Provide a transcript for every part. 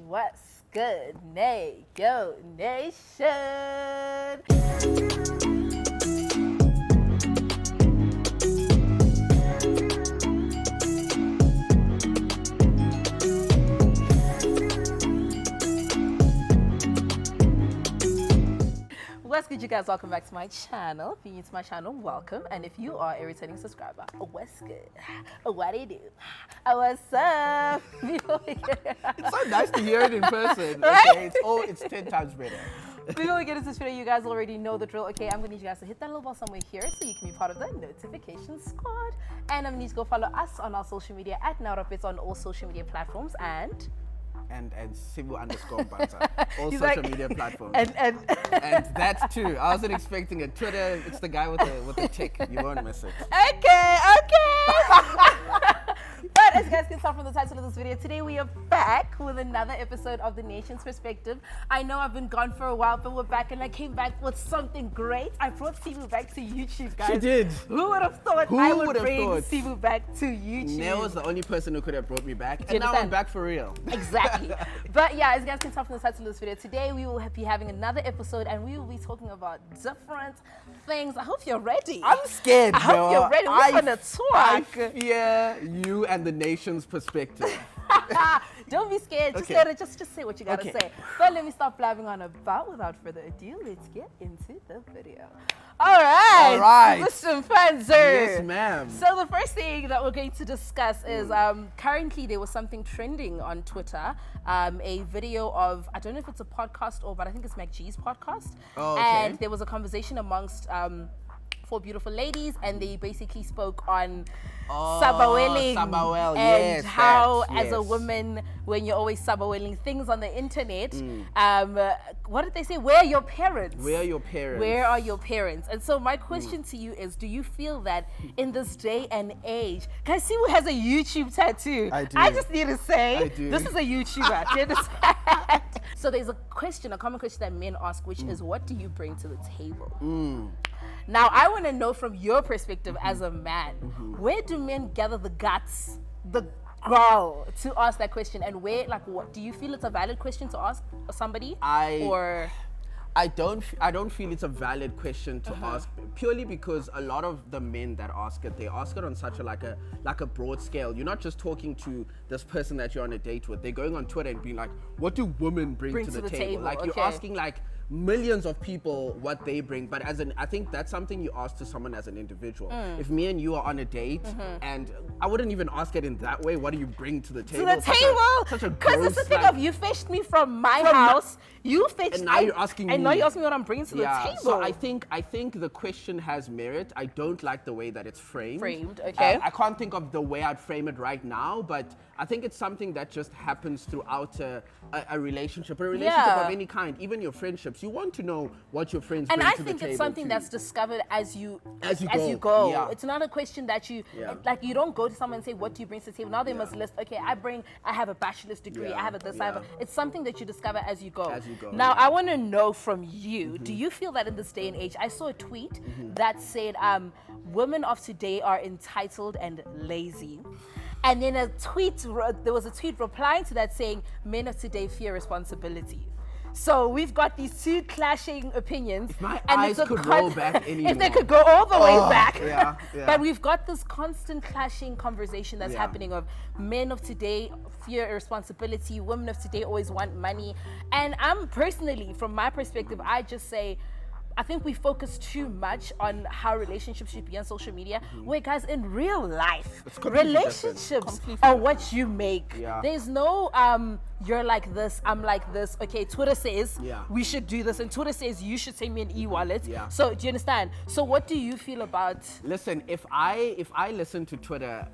What's good, Nayo Nation? What's good, you guys? Welcome back to my channel. If you're new to my channel, welcome. And if you are a returning subscriber, what's good? What do you do? What's up? It's so nice to hear it in person. Right? Okay, it's 10 times better. Before we get into this video, you guys already know the drill. Okay, I'm gonna need you guys to hit that little bell somewhere here so you can be part of the notification squad. And I'm gonna need to go follow us on our social media at neorapetsoa on all social media platforms and Sibu _ Mpanza, all He's social like- media platforms. and And that too. I wasn't expecting it. Twitter, it's the guy with the tick. You won't miss it. okay. But as you guys can tell from the title of this video, today we are back with another episode of The Nation's Perspective. I know I've been gone for a while, but we're back and I came back with something great. I brought Sibu back to YouTube, guys. She did. Who would have thought Who I would would have bring thought? Sibu back to YouTube? Nell was the only person who could have brought me back. you And now I'm understand? back for real. Exactly. But yeah, as you guys can tell from the title of this video, today we will be having another episode and we will be talking about different things. I hope you're ready. I'm scared, I hope you're ready. We're gonna I talk. fear you and the nation's perspective. Don't be scared. Just Okay. let it. Just say what you gotta Okay. say. But let me stop blabbing on about. Without further ado, let's get into the video. All right. All right. Mr. Mpanza. Yes, ma'am. So the first thing that we're going to discuss is currently there was something trending on Twitter, a video of, I don't know if it's a podcast but I think it's MacG's podcast. Oh, okay. And there was a conversation amongst four beautiful ladies, and they basically spoke on sabawelling sabawell, and yes, how, that, as a yes. woman, when you're always sabawelling things on the internet, what did they say? Where are your parents? Where are your parents? Where are your parents? And so my question to you is, do you feel that in this day and age, guys, see who has a YouTube tattoo? I do. I just need to say, I do. this is a YouTuber. Do you understand? So there's a question, a common question that men ask, which is, what do you bring to the table? Now, I want to know from your perspective as a man, where do men gather the guts, the gall to ask that question? And where, like, what do you feel it's a valid question to ask somebody? I don't feel it's a valid question to ask, purely because a lot of the men that ask it, they ask it on such a like a broad scale. You're not just talking to this person that you're on a date with. They're going on Twitter and being like, what do women bring to the table? Like, you're asking like millions of people what they bring, but I think that's something you ask to someone as an individual. If me and you are on a date, and I wouldn't even ask it in that way, what do you bring to the table? To the table? Because it's the thing of, you fetched me from my house, you fetched and now you're asking me. And now you're asking me what I'm bringing to the table. So I think the question has merit. I don't like the way that it's framed. Okay. I can't think of the way I'd frame it right now, but I think it's something that just happens throughout a relationship of any kind, even your friendships. You want to know what your friends bring to the table. And I think it's something that's discovered as you go. Yeah. It's not a question that you, like, you don't go to someone and say, what do you bring to the table? Now they must list, okay, I have a bachelor's degree, I have a this, I have a, it's something that you discover as you go. Now, I want to know from you, do you feel that in this day and age, I saw a tweet that said, women of today are entitled and lazy. And then there was a tweet replying to that saying, men of today fear responsibility. So we've got these two clashing opinions. If my eyes could roll back anymore. If they could go all the way back. Yeah. But we've got this constant clashing conversation that's happening of men of today fear irresponsibility, women of today always want money. And I'm personally, from my perspective, I just say, I think we focus too much on how relationships should be on social media. Where, guys, in real life, relationships are what you make. There's no you're like this, I'm like this. Okay, Twitter says we should do this, and Twitter says you should send me an e-wallet. So do you understand? So what do you feel about? Listen, if I listen to Twitter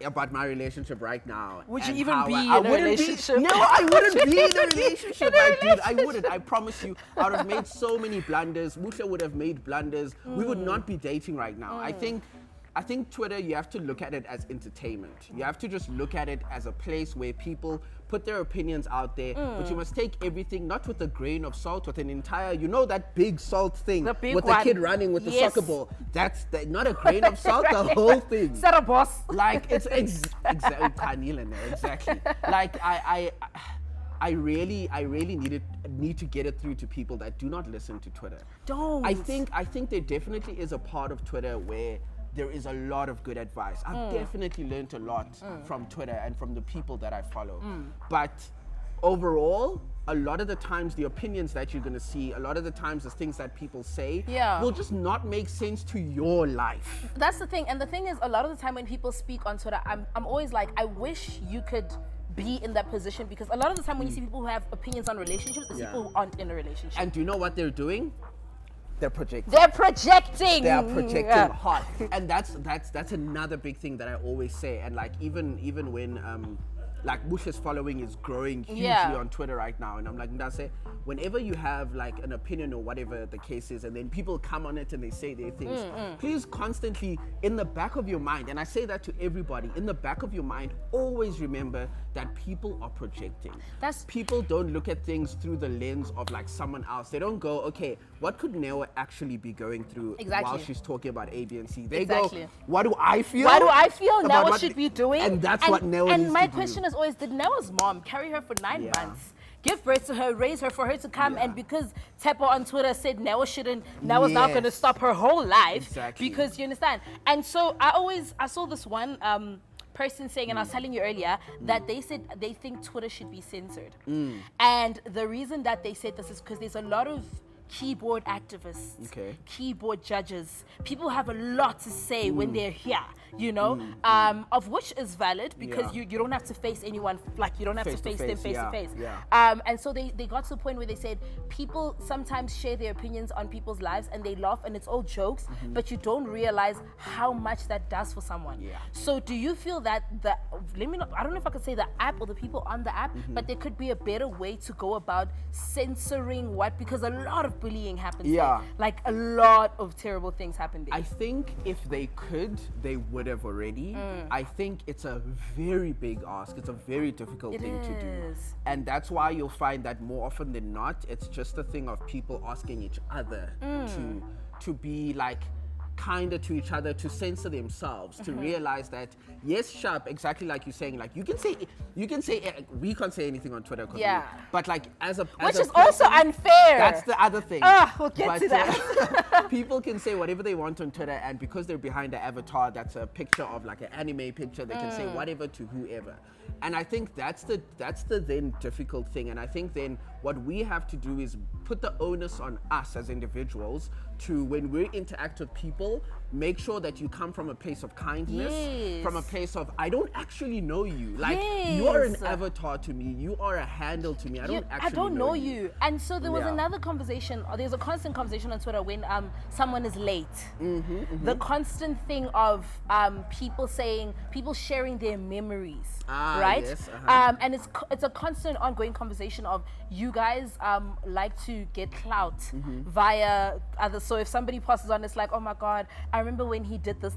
about my relationship right now, would you even be in a relationship? No, I wouldn't be in a relationship, dude. I wouldn't. I promise you. I would have made so many blunders. Musha would have made blunders. We would not be dating right now. I think Twitter, you have to look at it as entertainment. You have to just look at it as a place where people put their opinions out there, but you must take everything not with a grain of salt, with an entire, you know, that big salt thing with the kid running with the soccer ball. That's not a grain of salt, the whole thing. Set a boss. Like, it's exactly. Like, I really need to get it through to people that do not listen to Twitter. Don't. I think there definitely is a part of Twitter where there is a lot of good advice. I've definitely learned a lot from Twitter and from the people that I follow. But overall, a lot of the times the opinions that you're going to see, a lot of the times the things that people say will just not make sense to your life. That's the thing. And the thing is, a lot of the time when people speak on Twitter, I'm always like, I wish you could be in that position, because a lot of the time when you see people who have opinions on relationships, it's people who aren't in a relationship. And do you know what they're doing? They're projecting. They're projecting. They are projecting hard. And that's another big thing that I always say. And like even when like Bush's following is growing hugely on Twitter right now, and I'm like, Ndase, whenever you have like an opinion or whatever the case is, and then people come on it and they say their things, please constantly in the back of your mind, and I say that to everybody, in the back of your mind, always remember that people are projecting. People don't look at things through the lens of like someone else. They don't go, okay, what could Neo actually be going through while she's talking about A, B, and C? They go, what do I feel? Why do I feel now what should be doing? And that's what Neo needs to do. And my question is always, did Neo's mom carry her for 9 months? Give birth to her, raise her for her to come, and because Tepo on Twitter said Neo shouldn't, Neo's now going to stop her whole life. Because you understand. And so I saw this one person saying, and I was telling you earlier, that they said they think Twitter should be censored. And the reason that they said this is because there's a lot of keyboard activists, keyboard judges. People have a lot to say when they're here, you know, of which is valid, because you don't have to face anyone, like you don't have to face them face to face. And so they got to the point where they said people sometimes share their opinions on people's lives and they laugh and it's all jokes, but you don't realize how much that does for someone. So do you feel that I don't know if I could say the app or the people on the app, but there could be a better way to go about censoring because a lot of bullying happens there. Like a lot of terrible things happen there. I think if they could, they would have already. I think it's a very big ask. It's a very difficult thing to do. And that's why you'll find that more often than not, it's just a thing of people asking each other to be like kinder to each other, to censor themselves, to realize that yes, sharp, exactly like you're saying, like you can say we can't say anything on Twitter, but like which is also unfair. That's the other thing. We'll get to that. People can say whatever they want on Twitter, and because they're behind an avatar that's a picture of like an anime picture, they can say whatever to whoever. And I think that's the then difficult thing. And I think then what we have to do is put the onus on us as individuals to, when we interact with people, make sure that you come from a place of kindness, from a place of, I don't actually know you. Like, you are an avatar to me. You are a handle to me. I don't know you. And so there was another conversation, or there's a constant conversation on Twitter when someone is late. The constant thing of people sharing their memories, right? Yes, and it's a constant ongoing conversation of, you guys like to get clout via others. So if somebody passes on, it's like, oh my God, I remember when he did this.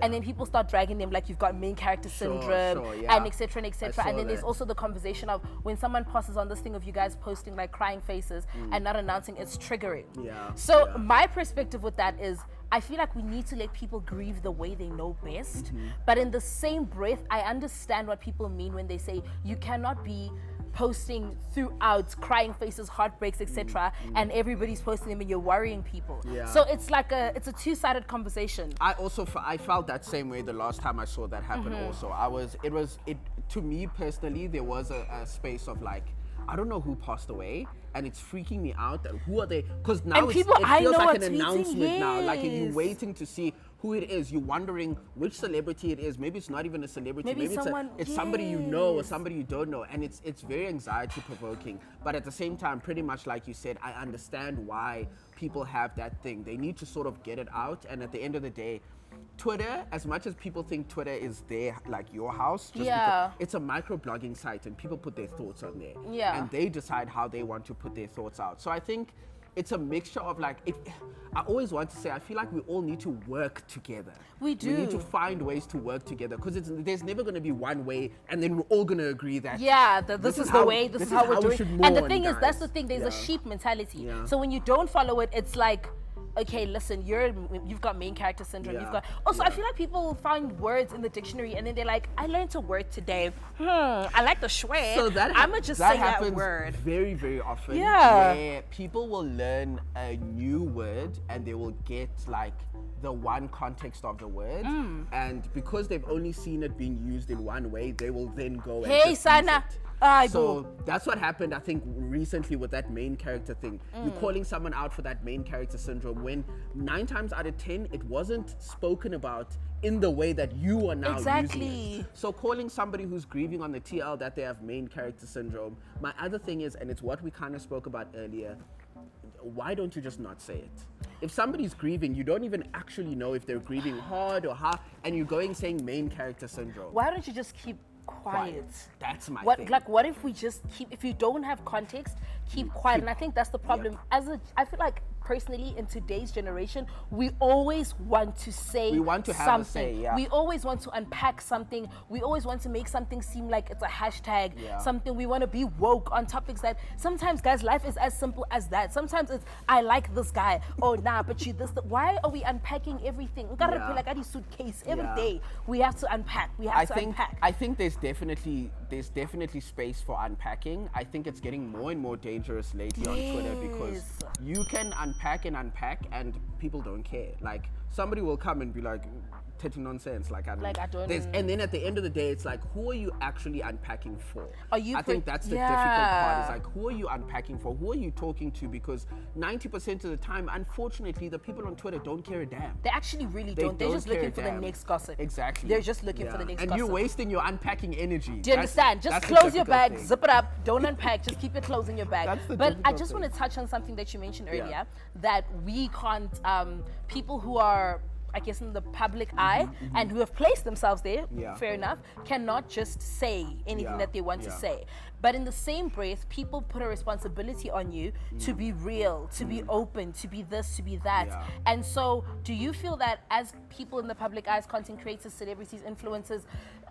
And then people start dragging them like you've got main character syndrome and etc. And then there's also the conversation of when someone passes on this thing of you guys posting like crying faces and not announcing, it's triggering. So my perspective with that is, I feel like we need to let people grieve the way they know best. But in the same breath, I understand what people mean when they say you cannot be posting throughout crying faces, heartbreaks, etc. And everybody's posting them and you're worrying people. So it's like it's a two-sided conversation. I felt that same way the last time I saw that happen also. To me personally, there was a space of like, I don't know who passed away, and it's freaking me out that who are they? Because now it feels like an announcement now. Like you're waiting to see who it is. You're wondering which celebrity it is. Maybe it's not even a celebrity. Maybe it's somebody you know or somebody you don't know, and it's very anxiety provoking. But at the same time, pretty much like you said, I understand why people have that thing. They need to sort of get it out, and at the end of the day, Twitter, as much as people think Twitter is like your house, because it's a microblogging site and people put their thoughts on there. And they decide how they want to put their thoughts out. So I think it's a mixture of like, I always want to say, I feel like we all need to work together. We do. We need to find ways to work together, because there's never going to be one way and then we're all going to agree that this is the way, this is how we're doing. And the thing is, that's the thing, there's a sheep mentality. So when you don't follow it, it's like, okay, listen, you've got main character syndrome. Yeah. You've got also. Yeah. I feel like people find words in the dictionary and then they're like, I learned a word today. I like the schwe. So that I'ma just that say that happens word. very, very often. Yeah. Where people will learn a new word and they will get like the one context of the word, and because they've only seen it being used in one way, they will then go and Hey, just use Sana. it. So that's what happened, I think, recently with that main character thing. You're calling someone out for that main character syndrome when 9 times out of 10 it wasn't spoken about in the way that you are now Exactly. using it. So calling somebody who's grieving on the TL that they have main character syndrome. My other thing is, and it's what we kind of spoke about earlier, why don't you just not say it? If somebody's grieving, you don't even actually know if they're grieving hard or how, and you're going saying main character syndrome. Why don't you just keep quiet? That's my thing. Like, what if we just keep? If you don't have context, keep quiet. And I think that's the problem. I feel like personally in today's generation, we always want to say We want to have something. a say, yeah. We always want to unpack something. We always want to make something seem like it's a hashtag. Yeah. Something we want to be woke on topics that sometimes, guys, life is as simple as that. Sometimes it's I like this guy. Oh nah, but you this. Why are we unpacking everything? Yeah. Like a suitcase every Yeah. day. We have to unpack. We have to unpack. I think there's definitely space for unpacking. I think it's getting more and more dangerous lately on Twitter because Yes. you can unpack and people don't care. Like somebody will come and be like, "Titty nonsense." Like I don't. And then at the end of the day, it's like, who are you actually unpacking for? Are you? I think that's the difficult part. Is like, who are you unpacking for? Who are you talking to? Because 90% of the time, unfortunately, the people on Twitter don't care a damn. They actually really don't. They're just looking for the next gossip. Exactly. They're just looking for the next and gossip. you're wasting your unpacking energy. Do you understand? Just that's the close your difficult bag, thing. zip it up, don't unpack, just keep your clothes in your bag. That's the But I difficult just thing. want to touch on something that you mentioned earlier, Yeah. that we can't, people who are, I guess, in the public eye and who have placed themselves there, Yeah. fair enough, cannot just say anything Yeah. that they want to say. But in the same breath, people put a responsibility on you to be real, to be open, to be this, to be that. Yeah. And so, do you feel that as people in the public eyes, content creators, celebrities, influencers,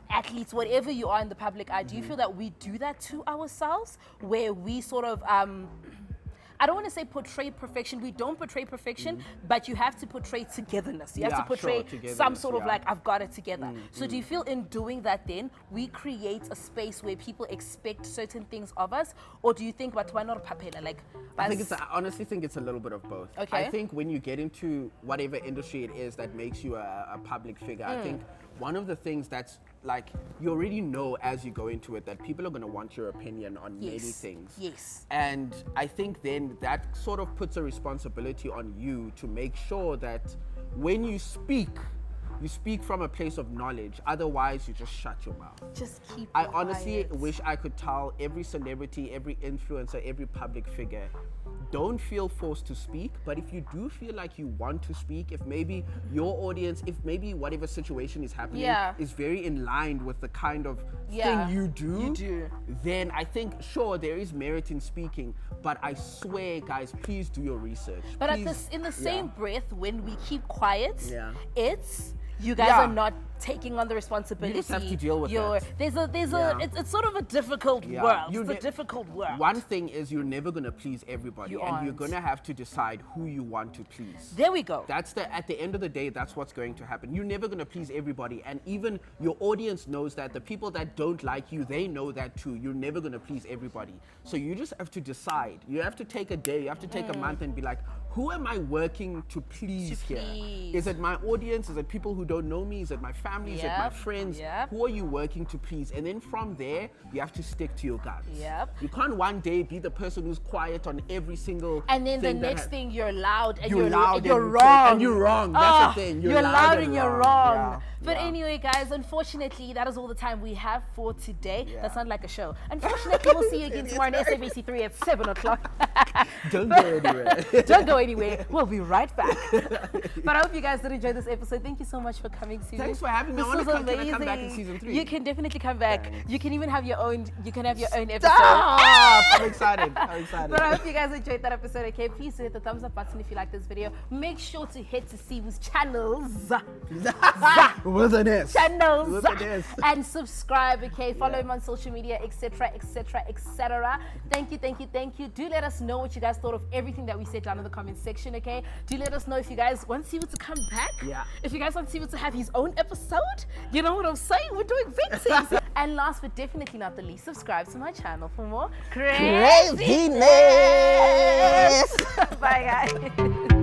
athletes, whatever you are in the public eye, do you feel that we do that to ourselves, where we sort of I don't want to say portray perfection. We don't portray perfection, but you have to portray togetherness. You have to portray some sort of like, I've got it together. So do you feel in doing that then, we create a space where people expect certain things of us? Or do you think, but why not papela? Like, I honestly think it's a little bit of both. Okay. I think when you get into whatever industry it is that makes you a public figure, I think one of the things that's like, you already know as you go into it that people are going to want your opinion on many things. Yes. And I think then that sort of puts a responsibility on you to make sure that when you speak from a place of knowledge. Otherwise, you just shut your mouth. Just keep I quiet. honestly wish I could tell every celebrity, every influencer, every public figure, don't feel forced to speak, but if you do feel like you want to speak, if maybe your audience, if maybe whatever situation is happening is very in line with the kind of thing you do, then I think, sure, there is merit in speaking, but I swear, guys, please do your research. But please, in the same breath, when we keep quiet, it's you guys Yeah. are not taking on the responsibility. You just have to deal with that. It's sort of a difficult world. It's a difficult world. One thing is you're never going to please everybody, You and you're aren't. going to have to decide who you want to please. There we go. At the end of the day, that's what's going to happen. You're never going to please everybody, and even your audience knows that. The people that don't like you, they know that too. You're never going to please everybody. So you just have to decide. You have to take a day, you have to take a month and be like, who am I working to please here? Is it my audience? Is it people who don't know me? Is it my family? Is it my friends? Who are you working to please? And then from there, you have to stick to your guns. You can't one day be the person who's quiet on every single And then the thing that next thing you're loud and you're loud you're and wrong. And you're wrong. That's the thing. You're loud and you're wrong. Yeah. But anyway, guys, unfortunately, that is all the time we have for today. That sounds like a show. Unfortunately, we'll see you again tomorrow on SABC3 at 7 o'clock. Don't go anywhere. Don't go anywhere. We'll be right back. But I hope you guys did enjoy this episode. Thank you so much for coming, Sibu. Thanks for having me. This I want was to come, amazing. can I come back in season 3? You can definitely come back. Thanks. You can even have your own. You can have your own episode. Stop! I'm excited. I'm excited. But I hope you guys enjoyed that episode, okay? Please hit the thumbs up button if you like this video. Make sure to head to Sibu's channels. With an S. Channels. With an S. And subscribe, okay? Follow him on social media, etc., etc., etc. Thank you, thank you, thank you. Do let us know what you guys thought of everything that we said down in the comments comment section, okay? Do let us know if you guys want Sibu to come back. Yeah. If you guys want Sibu to have his own episode, you know what I'm saying? We're doing big things. And last but definitely not the least, subscribe to my channel for more craziness. Craziness. Bye, guys.